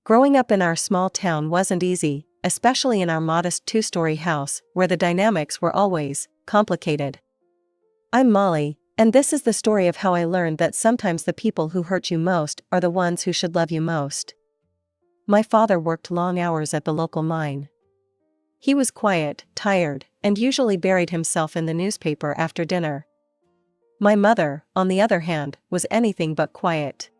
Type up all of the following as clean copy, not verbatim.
Growing up in our small town wasn't easy, especially in our modest two-story house, where the dynamics were always complicated. I'm Molly, and this is the story of how I learned that sometimes the people who hurt you most are the ones who should love you most. My father worked long hours at the local mine. He was quiet, tired, and usually buried himself in the newspaper after dinner. My mother, on the other hand, was anything but quiet.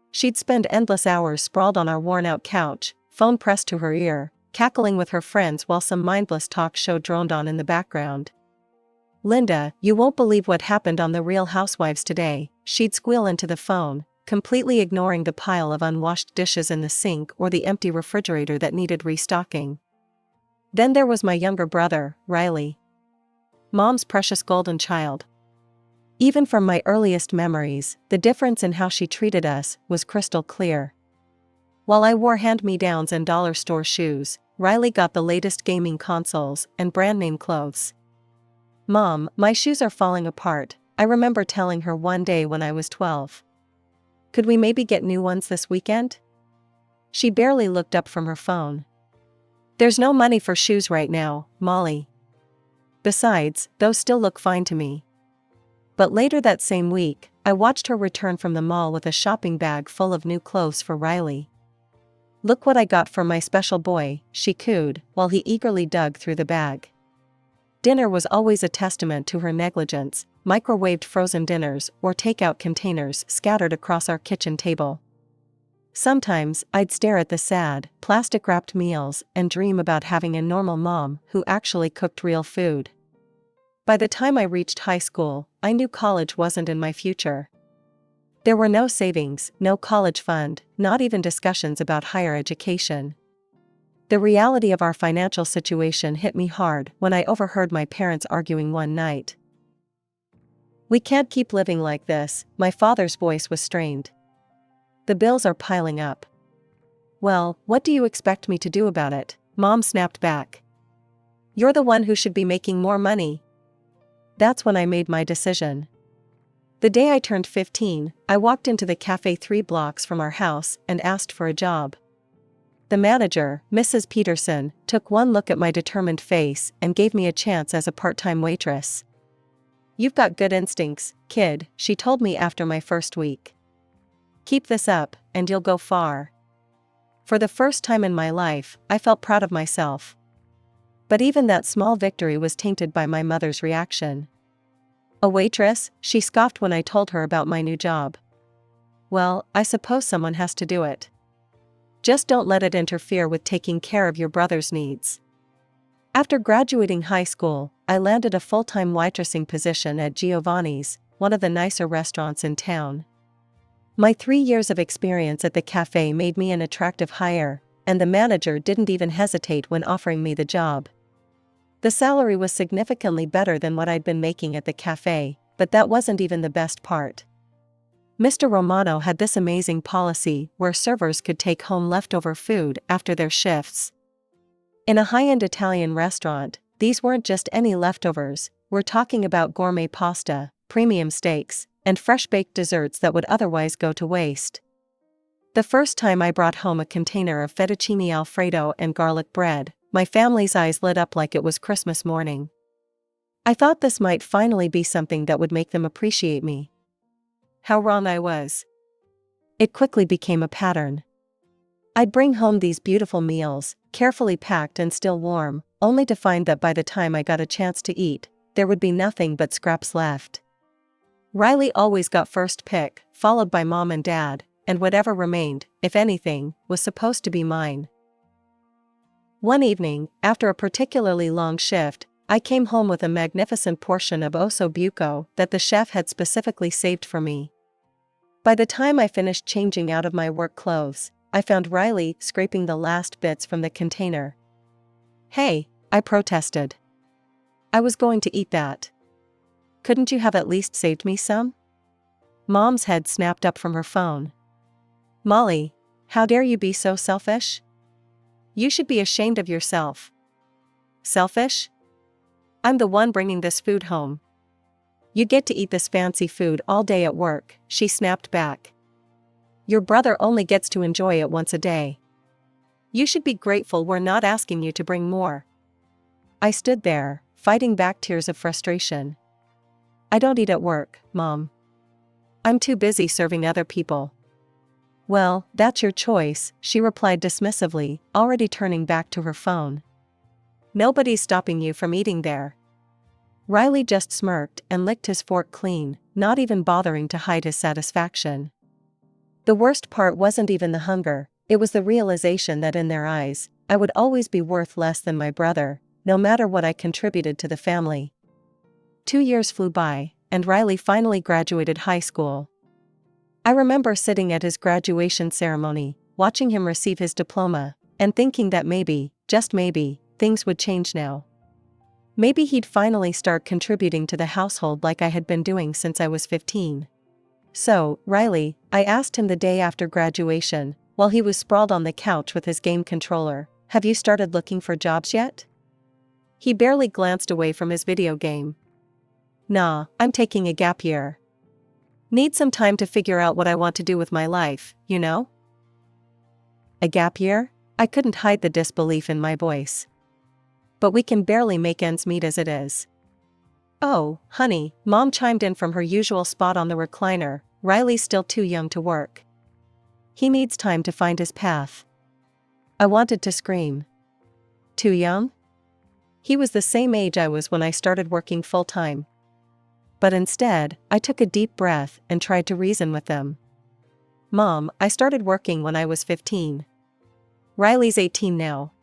She'd spend endless hours sprawled on our worn-out couch, phone pressed to her ear, cackling with her friends while some mindless talk show droned on in the background. "Linda, you won't believe what happened on The Real Housewives today," she'd squeal into the phone, completely ignoring the pile of unwashed dishes in the sink or the empty refrigerator that needed restocking. Then there was my younger brother, Riley. Mom's precious golden child. Even from my earliest memories, the difference in how she treated us was crystal clear. While I wore hand-me-downs and dollar store shoes, Riley got the latest gaming consoles and brand-name clothes. "Mom, my shoes are falling apart," I remember telling her one day when I was 12. "Could we maybe get new ones this weekend?" She barely looked up from her phone. "There's no money for shoes right now, Molly. Besides, those still look fine to me." But later that same week, I watched her return from the mall with a shopping bag full of new clothes for Riley. "Look what I got for my special boy," she cooed, while he eagerly dug through the bag. Dinner was always a testament to her negligence, microwaved frozen dinners or takeout containers scattered across our kitchen table. Sometimes, I'd stare at the sad, plastic-wrapped meals and dream about having a normal mom who actually cooked real food. By the time I reached high school, I knew college wasn't in my future. There were no savings, no college fund, not even discussions about higher education. The reality of our financial situation hit me hard when I overheard my parents arguing one night. "We can't keep living like this," my father's voice was strained. "The bills are piling up." "Well, what do you expect me to do about it?" Mom snapped back. "You're the one who should be making more money." That's when I made my decision. The day I turned 15, I walked into the cafe 3 blocks from our house and asked for a job. The manager, Mrs. Peterson, took one look at my determined face and gave me a chance as a part-time waitress. "You've got good instincts, kid," she told me after my first week. "Keep this up, and you'll go far." For the first time in my life, I felt proud of myself. But even that small victory was tainted by my mother's reaction. "A waitress?" she scoffed when I told her about my new job. "Well, I suppose someone has to do it. Just don't let it interfere with taking care of your brother's needs." After graduating high school, I landed a full-time waitressing position at Giovanni's, one of the nicer restaurants in town. My 3 years of experience at the cafe made me an attractive hire, and the manager didn't even hesitate when offering me the job. The salary was significantly better than what I'd been making at the cafe, but that wasn't even the best part. Mr. Romano had this amazing policy where servers could take home leftover food after their shifts. In a high-end Italian restaurant, these weren't just any leftovers, we're talking about gourmet pasta, premium steaks, and fresh-baked desserts that would otherwise go to waste. The first time I brought home a container of fettuccine alfredo and garlic bread, my family's eyes lit up like it was Christmas morning. I thought this might finally be something that would make them appreciate me. How wrong I was. It quickly became a pattern. I'd bring home these beautiful meals, carefully packed and still warm, only to find that by the time I got a chance to eat, there would be nothing but scraps left. Riley always got first pick, followed by Mom and Dad, and whatever remained, if anything, was supposed to be mine. One evening, after a particularly long shift, I came home with a magnificent portion of osso buco that the chef had specifically saved for me. By the time I finished changing out of my work clothes, I found Riley scraping the last bits from the container. "Hey," I protested. "I was going to eat that. Couldn't you have at least saved me some?" Mom's head snapped up from her phone. "Molly, how dare you be so selfish? You should be ashamed of yourself." "Selfish? I'm the one bringing this food home. You get to eat this fancy food all day at work," she snapped back. "Your brother only gets to enjoy it once a day." You should be grateful we're not asking you to bring more. I stood there, fighting back tears of frustration. I don't eat at work, Mom. I'm too busy serving other people. Well, that's your choice, she replied dismissively, already turning back to her phone. Nobody's stopping you from eating there. Riley just smirked and licked his fork clean, not even bothering to hide his satisfaction. The worst part wasn't even the hunger, it was the realization that in their eyes, I would always be worth less than my brother, no matter what I contributed to the family. 2 years flew by, and Riley finally graduated high school. I remember sitting at his graduation ceremony, watching him receive his diploma, and thinking that maybe, just maybe, things would change now. Maybe he'd finally start contributing to the household like I had been doing since I was 15. So, Riley, I asked him the day after graduation, while he was sprawled on the couch with his game controller, have you started looking for jobs yet? He barely glanced away from his video game. Nah, I'm taking a gap year. Need some time to figure out what I want to do with my life, you know? A gap year? I couldn't hide the disbelief in my voice. But we can barely make ends meet as it is. Oh, honey, Mom chimed in from her usual spot on the recliner, Riley's still too young to work. He needs time to find his path. I wanted to scream. Too young? He was the same age I was when I started working full-time. But instead, I took a deep breath and tried to reason with them. Mom, I started working when I was 15. Riley's 18 now.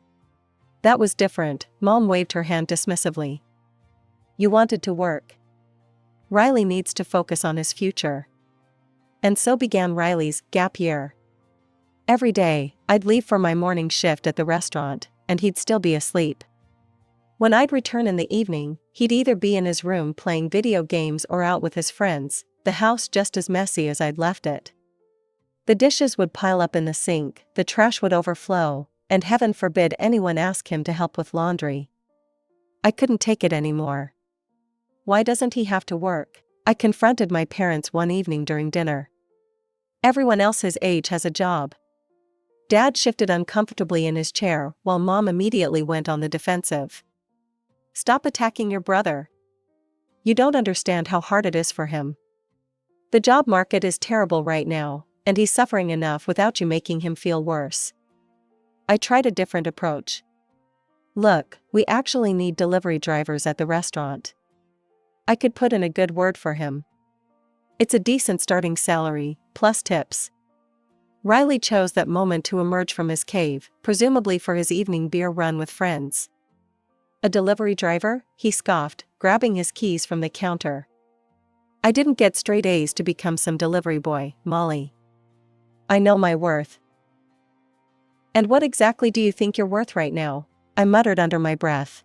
That was different, Mom waved her hand dismissively. You wanted to work. Riley needs to focus on his future. And so began Riley's gap year. Every day, I'd leave for my morning shift at the restaurant, and he'd still be asleep. When I'd return in the evening, he'd either be in his room playing video games or out with his friends, the house just as messy as I'd left it. The dishes would pile up in the sink, the trash would overflow, and heaven forbid anyone ask him to help with laundry. I couldn't take it anymore. Why doesn't he have to work? I confronted my parents one evening during dinner. Everyone else his age has a job. Dad shifted uncomfortably in his chair while Mom immediately went on the defensive. Stop attacking your brother. You don't understand how hard it is for him. The job market is terrible right now, and he's suffering enough without you making him feel worse. I tried a different approach. Look, we actually need delivery drivers at the restaurant. I could put in a good word for him. It's a decent starting salary, plus tips. Riley chose that moment to emerge from his cave, presumably for his evening beer run with friends. A delivery driver? He scoffed, grabbing his keys from the counter. I didn't get straight A's to become some delivery boy, Molly. I know my worth. And what exactly do you think you're worth right now? I muttered under my breath.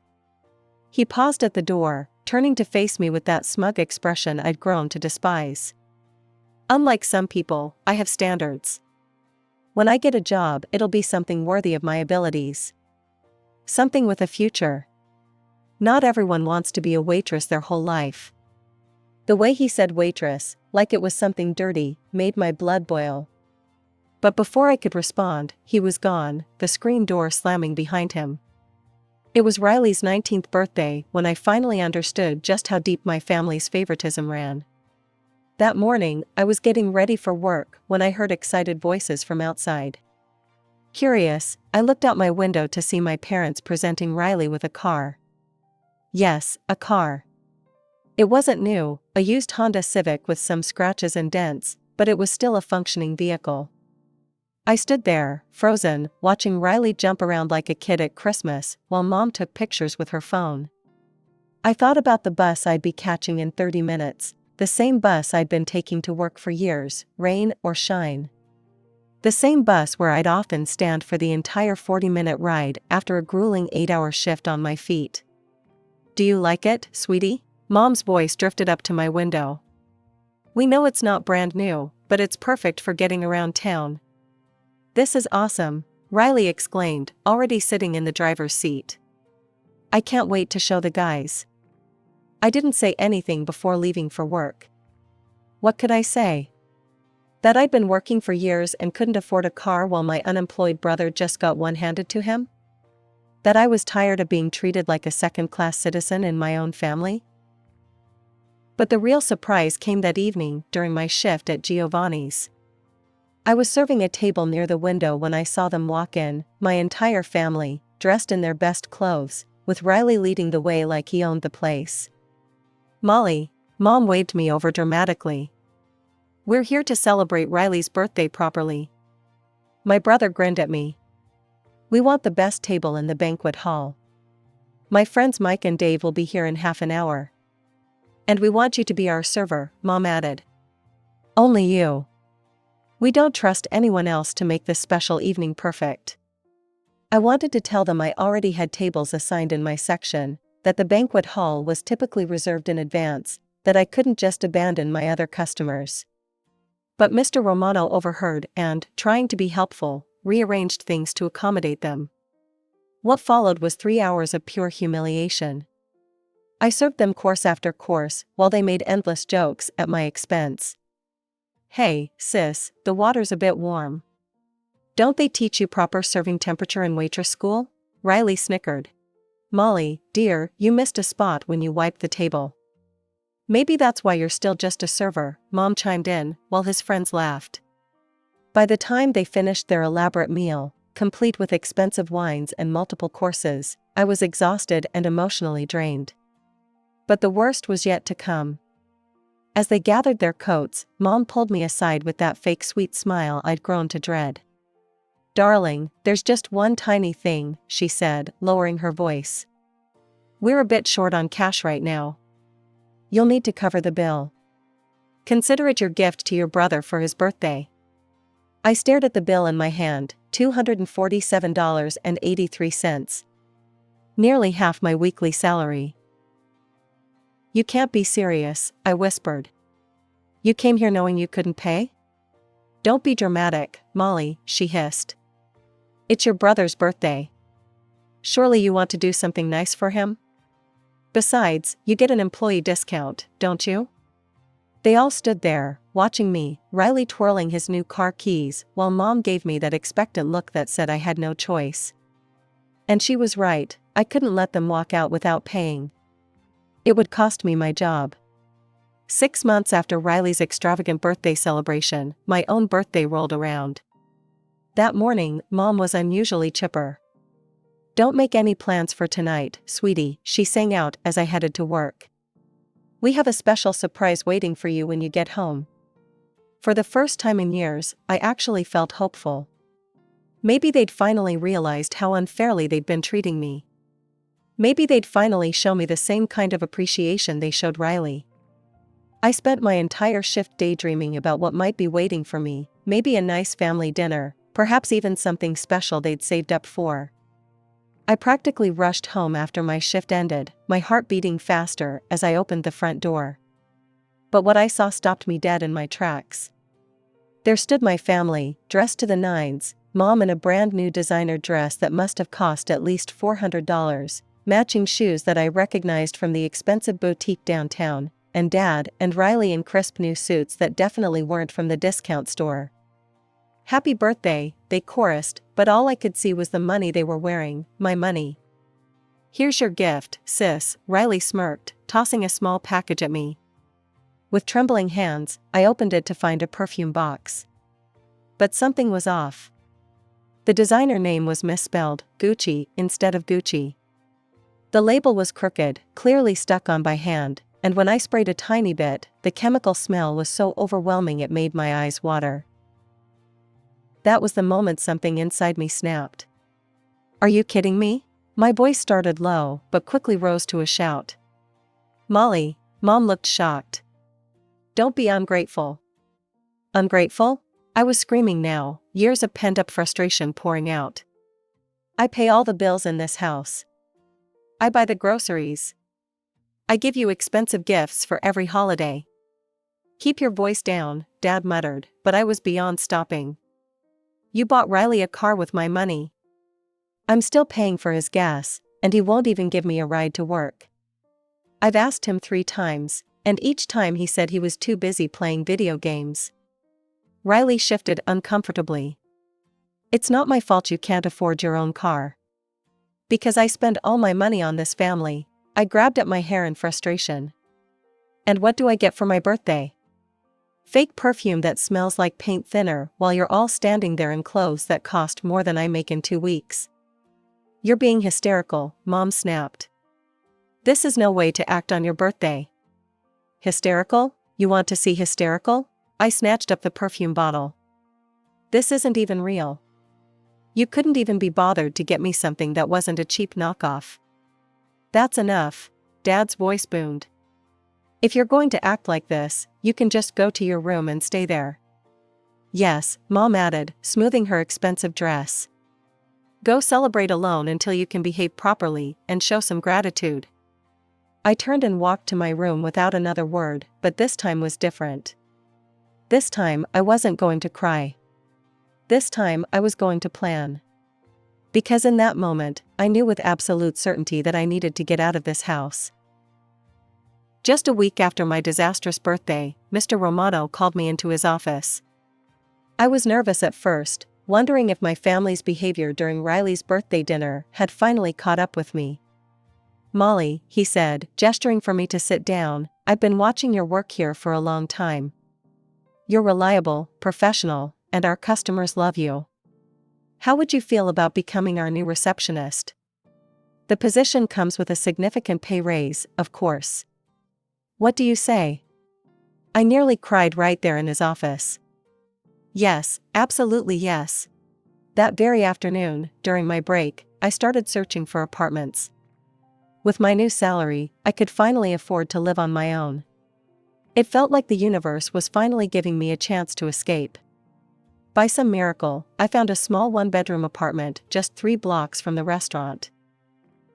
He paused at the door, turning to face me with that smug expression I'd grown to despise. Unlike some people, I have standards. When I get a job, it'll be something worthy of my abilities. Something with a future. Not everyone wants to be a waitress their whole life. The way he said waitress, like it was something dirty, made my blood boil. But before I could respond, he was gone, the screen door slamming behind him. It was Riley's 19th birthday when I finally understood just how deep my family's favoritism ran. That morning, I was getting ready for work when I heard excited voices from outside. Curious, I looked out my window to see my parents presenting Riley with a car. Yes, a car. It wasn't new, a used Honda Civic with some scratches and dents, but it was still a functioning vehicle. I stood there, frozen, watching Riley jump around like a kid at Christmas while Mom took pictures with her phone. I thought about the bus I'd be catching in 30 minutes, the same bus I'd been taking to work for years, rain or shine. The same bus where I'd often stand for the entire 40-minute ride after a grueling 8-hour shift on my feet. Do you like it, sweetie? Mom's voice drifted up to my window. We know it's not brand new, but it's perfect for getting around town. This is awesome, Riley exclaimed, already sitting in the driver's seat. I can't wait to show the guys. I didn't say anything before leaving for work. What could I say? That I'd been working for years and couldn't afford a car while my unemployed brother just got one handed to him? That I was tired of being treated like a second-class citizen in my own family? But the real surprise came that evening during my shift at Giovanni's. I was serving a table near the window when I saw them walk in, my entire family, dressed in their best clothes, with Riley leading the way like he owned the place. "Molly," Mom waved me over dramatically. "We're here to celebrate Riley's birthday properly." My brother grinned at me. "We want the best table in the banquet hall. My friends Mike and Dave will be here in half an hour. And we want you to be our server," Mom added. "Only you. We don't trust anyone else to make this special evening perfect." I wanted to tell them I already had tables assigned in my section, that the banquet hall was typically reserved in advance, that I couldn't just abandon my other customers. But Mr. Romano overheard and, trying to be helpful, rearranged things to accommodate them. What followed was 3 hours of pure humiliation. I served them course after course, while they made endless jokes at my expense. "Hey, sis, the water's a bit warm. Don't they teach you proper serving temperature in waitress school?" Riley snickered. "Molly, dear, you missed a spot when you wiped the table." "Maybe that's why you're still just a server," Mom chimed in, while his friends laughed. By the time they finished their elaborate meal, complete with expensive wines and multiple courses, I was exhausted and emotionally drained. But the worst was yet to come. As they gathered their coats, Mom pulled me aside with that fake sweet smile I'd grown to dread. "Darling, there's just one tiny thing," she said, lowering her voice. "We're a bit short on cash right now. You'll need to cover the bill. Consider it your gift to your brother for his birthday." I stared at the bill in my hand, $247.83. Nearly half my weekly salary. "You can't be serious," I whispered. "You came here knowing you couldn't pay?" "Don't be dramatic, Molly," she hissed. "It's your brother's birthday. Surely you want to do something nice for him? Besides, you get an employee discount, don't you?" They all stood there, watching me, Riley twirling his new car keys, while Mom gave me that expectant look that said I had no choice. And she was right, I couldn't let them walk out without paying. It would cost me my job. 6 months after Riley's extravagant birthday celebration, my own birthday rolled around. That morning, Mom was unusually chipper. "Don't make any plans for tonight, sweetie," she sang out as I headed to work. "We have a special surprise waiting for you when you get home." For the first time in years, I actually felt hopeful. Maybe they'd finally realized how unfairly they'd been treating me. Maybe they'd finally show me the same kind of appreciation they showed Riley. I spent my entire shift daydreaming about what might be waiting for me, maybe a nice family dinner, perhaps even something special they'd saved up for. I practically rushed home after my shift ended, my heart beating faster as I opened the front door. But what I saw stopped me dead in my tracks. There stood my family, dressed to the nines, Mom in a brand new designer dress that must have cost at least $400, matching shoes that I recognized from the expensive boutique downtown, and Dad and Riley in crisp new suits that definitely weren't from the discount store. "Happy birthday," they chorused, but all I could see was the money they were wearing, my money. "Here's your gift, sis," Riley smirked, tossing a small package at me. With trembling hands, I opened it to find a perfume box. But something was off. The designer name was misspelled, Gucci, instead of Gucci. The label was crooked, clearly stuck on by hand, and when I sprayed a tiny bit, the chemical smell was so overwhelming it made my eyes water. That was the moment something inside me snapped. "Are you kidding me?" My voice started low, but quickly rose to a shout. "Molly," Mom looked shocked. "Don't be ungrateful." "Ungrateful?" I was screaming now, years of pent-up frustration pouring out. "I pay all the bills in this house. I buy the groceries. I give you expensive gifts for every holiday." "Keep your voice down," Dad muttered, but I was beyond stopping. "You bought Riley a car with my money. I'm still paying for his gas, and he won't even give me a ride to work. I've asked him 3 times, and each time he said he was too busy playing video games." Riley shifted uncomfortably. It's not my fault you can't afford your own car. Because I spend all my money on this family. I grabbed at my hair in frustration. And what do I get for my birthday? Fake perfume that smells like paint thinner while you're all standing there in clothes that cost more than I make in 2 weeks. You're being hysterical, Mom snapped. This is no way to act on your birthday. Hysterical? You want to see hysterical? I snatched up the perfume bottle. This isn't even real. You couldn't even be bothered to get me something that wasn't a cheap knockoff. That's enough, Dad's voice boomed. If you're going to act like this, you can just go to your room and stay there. Yes, Mom added, smoothing her expensive dress. Go celebrate alone until you can behave properly and show some gratitude. I turned and walked to my room without another word, but this time was different. This time I wasn't going to cry. This time I was going to plan. Because in that moment, I knew with absolute certainty that I needed to get out of this house. Just a week after my disastrous birthday, Mr. Romano called me into his office. I was nervous at first, wondering if my family's behavior during Riley's birthday dinner had finally caught up with me. Molly, he said, gesturing for me to sit down, I've been watching your work here for a long time. You're reliable, professional, and our customers love you. How would you feel about becoming our new receptionist? The position comes with a significant pay raise, of course. What do you say? I nearly cried right there in his office. Yes, absolutely yes. That very afternoon, during my break, I started searching for apartments. With my new salary, I could finally afford to live on my own. It felt like the universe was finally giving me a chance to escape. By some miracle, I found a small one-bedroom apartment just 3 blocks from the restaurant.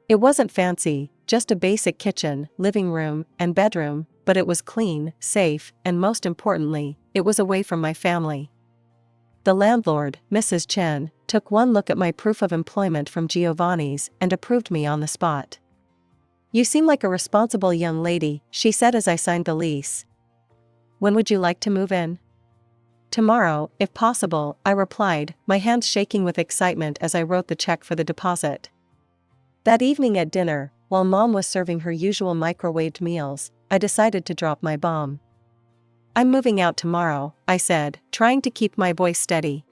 It wasn't fancy, just a basic kitchen, living room, and bedroom, but it was clean, safe, and most importantly, it was away from my family. The landlord, Mrs. Chen, took one look at my proof of employment from Giovanni's and approved me on the spot. You seem like a responsible young lady, she said as I signed the lease. When would you like to move in? Tomorrow, if possible, I replied, my hands shaking with excitement as I wrote the check for the deposit. That evening at dinner, while Mom was serving her usual microwaved meals, I decided to drop my bomb. I'm moving out tomorrow, I said, trying to keep my voice steady.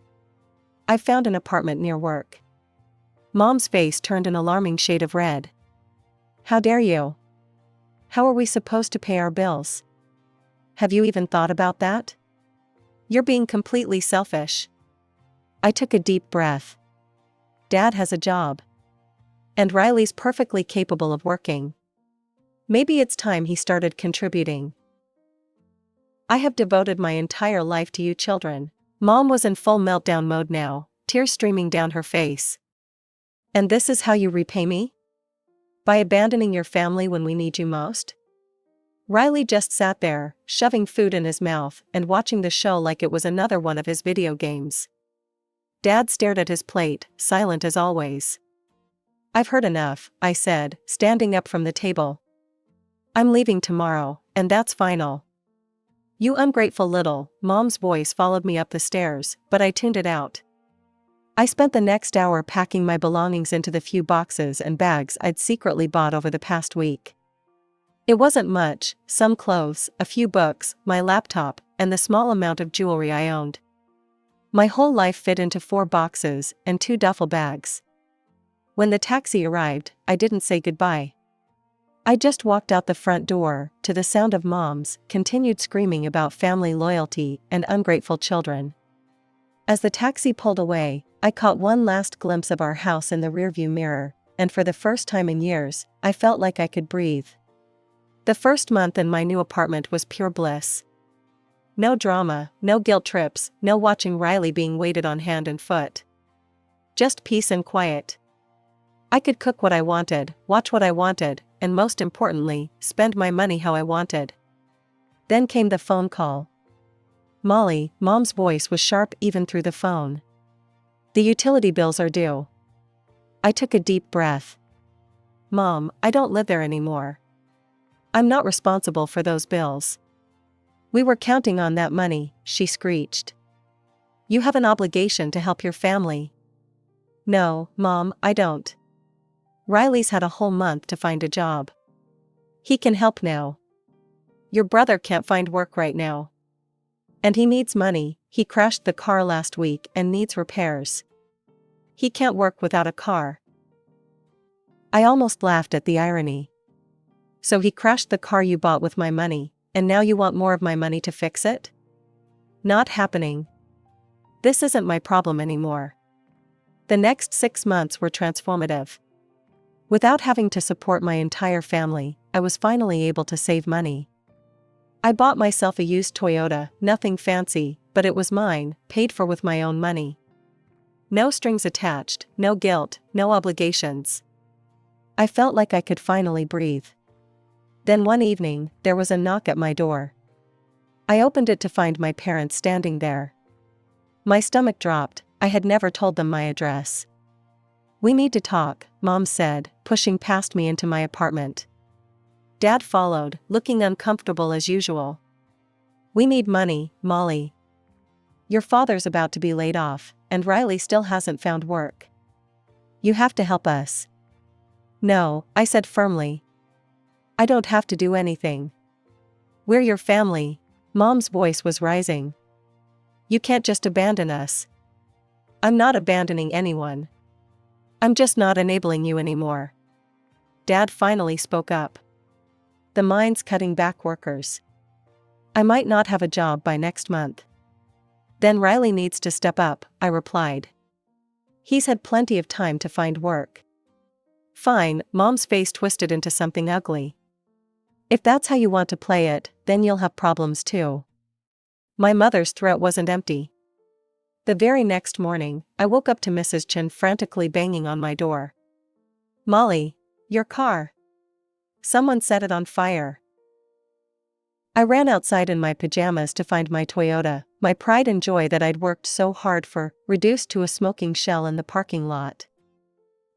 I found an apartment near work. Mom's face turned an alarming shade of red. How dare you? How are we supposed to pay our bills? Have you even thought about that? You're being completely selfish. I took a deep breath. Dad has a job. And Riley's perfectly capable of working. Maybe it's time he started contributing. I have devoted my entire life to you children. Mom was in full meltdown mode now, tears streaming down her face. And this is how you repay me? By abandoning your family when we need you most? Riley just sat there, shoving food in his mouth and watching the show like it was another one of his video games. Dad stared at his plate, silent as always. I've heard enough, I said, standing up from the table. I'm leaving tomorrow, and that's final. You ungrateful little, Mom's voice followed me up the stairs, but I tuned it out. I spent the next hour packing my belongings into the few boxes and bags I'd secretly bought over the past week. It wasn't much, some clothes, a few books, my laptop, and the small amount of jewelry I owned. My whole life fit into 4 boxes and 2 duffel bags. When the taxi arrived, I didn't say goodbye. I just walked out the front door, to the sound of Mom's continued screaming about family loyalty and ungrateful children. As the taxi pulled away, I caught one last glimpse of our house in the rearview mirror, and for the first time in years, I felt like I could breathe. The first month in my new apartment was pure bliss. No drama, no guilt trips, no watching Riley being waited on hand and foot. Just peace and quiet. I could cook what I wanted, watch what I wanted, and most importantly, spend my money how I wanted. Then came the phone call. Molly, Mom's voice was sharp even through the phone. The utility bills are due. I took a deep breath. Mom, I don't live there anymore. I'm not responsible for those bills. We were counting on that money, she screeched. You have an obligation to help your family. No, Mom, I don't. Riley's had a whole month to find a job. He can help now. Your brother can't find work right now. And he needs money, he crashed the car last week and needs repairs. He can't work without a car. I almost laughed at the irony. So he crashed the car you bought with my money, and now you want more of my money to fix it? Not happening. This isn't my problem anymore. The next 6 months were transformative. Without having to support my entire family, I was finally able to save money. I bought myself a used Toyota, nothing fancy, but it was mine, paid for with my own money. No strings attached, no guilt, no obligations. I felt like I could finally breathe. Then one evening, there was a knock at my door. I opened it to find my parents standing there. My stomach dropped, I had never told them my address. "We need to talk," Mom said, pushing past me into my apartment. Dad followed, looking uncomfortable as usual. "We need money, Molly. Your father's about to be laid off, and Riley still hasn't found work. You have to help us." "No," I said firmly. "I don't have to do anything. We're your family." Mom's voice was rising. "You can't just abandon us." "I'm not abandoning anyone. I'm just not enabling you anymore." Dad finally spoke up. "The mine's cutting back workers. I might not have a job by next month." "Then Riley needs to step up," I replied. "He's had plenty of time to find work." "Fine," Mom's face twisted into something ugly. "If that's how you want to play it, then you'll have problems too." My mother's throat wasn't empty. The very next morning, I woke up to Mrs. Chen frantically banging on my door. "Molly, your car. Someone set it on fire." I ran outside in my pajamas to find my Toyota, my pride and joy that I'd worked so hard for, reduced to a smoking shell in the parking lot.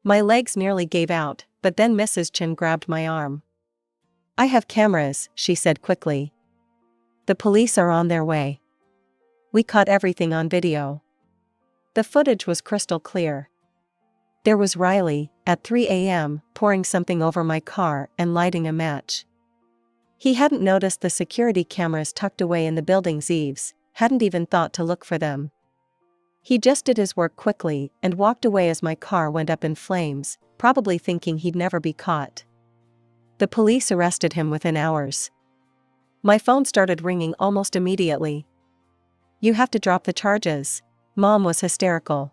My legs nearly gave out, but then Mrs. Chen grabbed my arm. "I have cameras," she said quickly. "The police are on their way. We caught everything on video." The footage was crystal clear. There was Riley, at 3 a.m., pouring something over my car and lighting a match. He hadn't noticed the security cameras tucked away in the building's eaves, hadn't even thought to look for them. He just did his work quickly and walked away as my car went up in flames, probably thinking he'd never be caught. The police arrested him within hours. My phone started ringing almost immediately. "You have to drop the charges." Mom was hysterical.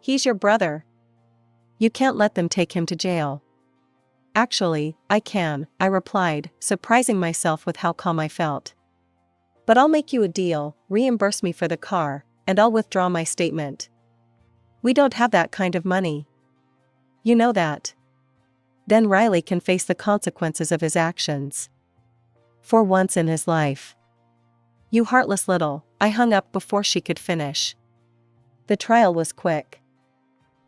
"He's your brother. You can't let them take him to jail." "Actually, I can," I replied, surprising myself with how calm I felt. "But I'll make you a deal, reimburse me for the car, and I'll withdraw my statement." "We don't have that kind of money." "You know that. Then Riley can face the consequences of his actions. For once in his life." "You heartless little," I hung up before she could finish. The trial was quick.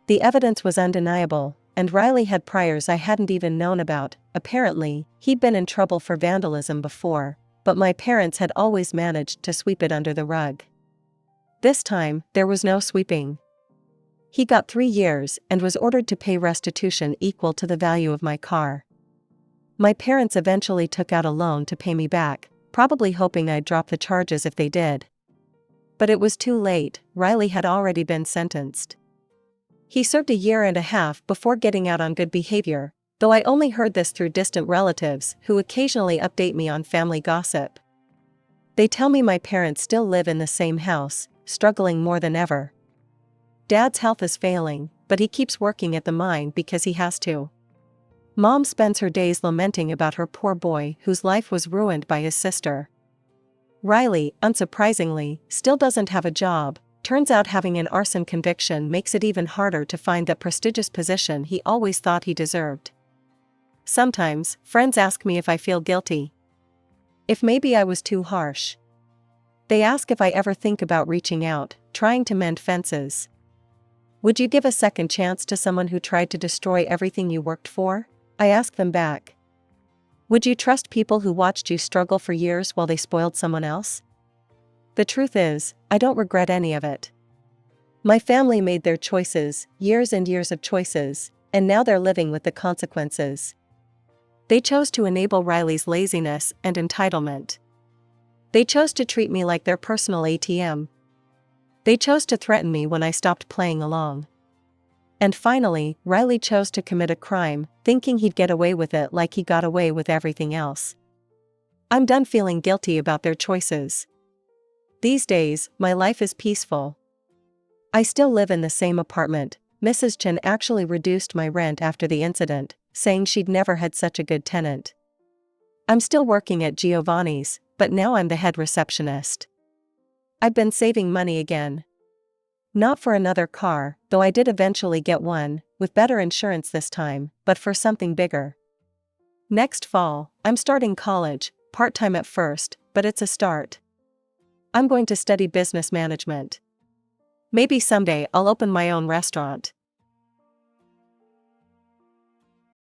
The evidence was undeniable, and Riley had priors I hadn't even known about. Apparently, he'd been in trouble for vandalism before, but my parents had always managed to sweep it under the rug. This time, there was no sweeping. He got 3 years and was ordered to pay restitution equal to the value of my car. My parents eventually took out a loan to pay me back, probably hoping I'd drop the charges if they did. But it was too late, Riley had already been sentenced. He served 1.5 years before getting out on good behavior, though I only heard this through distant relatives who occasionally update me on family gossip. They tell me my parents still live in the same house, struggling more than ever. Dad's health is failing, but he keeps working at the mine because he has to. Mom spends her days lamenting about her poor boy whose life was ruined by his sister. Riley, unsurprisingly, still doesn't have a job. Turns out having an arson conviction makes it even harder to find that prestigious position he always thought he deserved. Sometimes, friends ask me if I feel guilty. If maybe I was too harsh. They ask if I ever think about reaching out, trying to mend fences. Would you give a second chance to someone who tried to destroy everything you worked for? I ask them back. Would you trust people who watched you struggle for years while they spoiled someone else? The truth is, I don't regret any of it. My family made their choices, years and years of choices, and now they're living with the consequences. They chose to enable Riley's laziness and entitlement. They chose to treat me like their personal ATM. They chose to threaten me when I stopped playing along. And finally, Riley chose to commit a crime, thinking he'd get away with it like he got away with everything else. I'm done feeling guilty about their choices. These days, my life is peaceful. I still live in the same apartment. Mrs. Chen actually reduced my rent after the incident, saying she'd never had such a good tenant. I'm still working at Giovanni's, but now I'm the head receptionist. I've been saving money again. Not for another car, though I did eventually get one, with better insurance this time, but for something bigger. Next fall, I'm starting college, part-time at first, but it's a start. I'm going to study business management. Maybe someday I'll open my own restaurant.